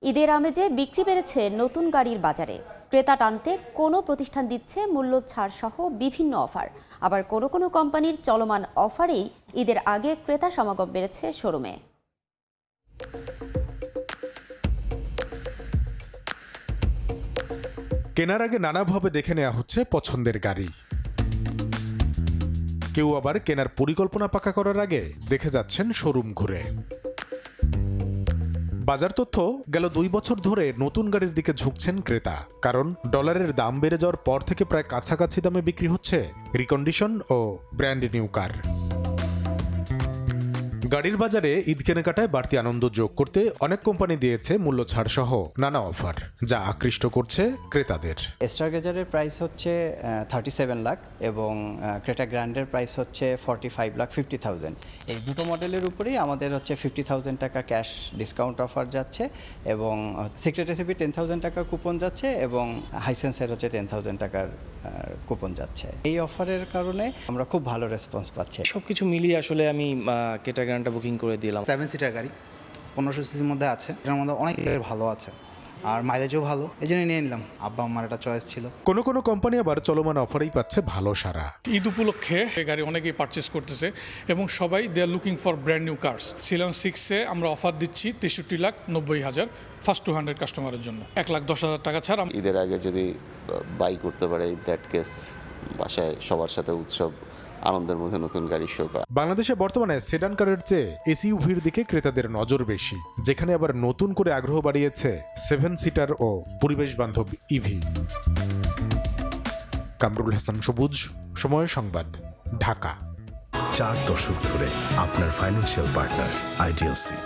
ঈদের আমেজে বিক্রি বেড়েছে নতুন গাড়ির বাজারে। ক্রেতা টানতে কোনো প্রতিষ্ঠান দিচ্ছে মূল্য ছাড় সহ বিভিন্ন অফার। আবার কোনো কোনো কোম্পানির চলমান অফারেই ঈদের আগে ক্রেতা সমাগম বেড়েছে শোরুমে। কেনার আগে নানাভাবে দেখে নেওয়া হচ্ছে পছন্দের গাড়ি। কেউ আবার কেনার পরিকল্পনা পাকা করার আগে দেখে যাচ্ছেন শোরুম ঘুরে। বাজার তথ্য, গেল 2 বছর ধরে নতুন গাড়ির দিকে ঝুঁকছেন ক্রেতা, কারণ ডলারের দাম বেড়ে যাওয়ার পর থেকে প্রায় কাছাকাছি দামে বিক্রি হচ্ছে রিকন্ডিশন ও ব্র্যান্ড নিউ কার। গাড়ির বাজারে ঈদ কেনাকাটায় বাড়তি আনন্দ যোগ করতে অনেক কোম্পানি দিয়েছে মূল্য ছাড় সহ নানা অফার, যা আকৃষ্ট করছে ক্রেতাদের। স্টারগেজারের প্রাইস হচ্ছে 37 লাখ এবং ক্রেটা গ্র্যান্ডের প্রাইস হচ্ছে 45,50,000। এই দুটো মডেলের উপরেই আমাদের হচ্ছে 50,000 টাকা ক্যাশ ডিসকাউন্ট অফার যাচ্ছে এবং সিক্রেট রেসিপি 10,000 টাকার কুপন যাচ্ছে এবং হাইসেন্সের হচ্ছে 10,000 টাকার কুপন যাচ্ছে। এই অফারের কারণে আমরা খুব ভালো রেসপন্স পাচ্ছি। সবকিছু মিলিয়ে আসলে আমি ক্রেটা গ্র্যান্ডটা বুকিং করে দিলাম। 7 সিটার গাড়ি 1500 সিসির মধ্যে আছে, এটার মধ্যে অনেক ভালো আছে আর মাইলেজও ভালো, এই জন্য নিয়ে নিলাম। আব্বা আমার একটা চয়েস ছিল। কোনো কোনো কোম্পানি আবার চলমান অফারেই পাচ্ছে ভালো সাড়া। ঈদ উপলক্ষে এই গাড়ি অনেকেই পারচেস করতেছে এবং সবাই they are looking for brand new cars. সিলন 6-এ আমরা অফার দিচ্ছি 63,90,000 ফার্স্ট 200 কাস্টমারের জন্য, 1,10,000 টাকা ছাড়। ঈদের আগে যদি বাই করতে পারে, দ্যাট কেস বাসায় সবার সাথে উৎসব আনন্দের মধ্যে নতুন গাড়ি শো করা। বাংলাদেশে বর্তমানে সেডান কারের চেয়ে এসইউভির দিকে ক্রেতাদের নজর বেশি, যেখানে আবার নতুন করে আগ্রহ বাড়িয়েছে 7 সিটার ও পরিবেশ বান্ধব ইভি। কামরুল হাসান সবুজ, সময় সংবাদ, ঢাকা। 4 দশক ধরে আপনার ফাইন্যান্সিয়াল পার্টনার আইডিএলসি।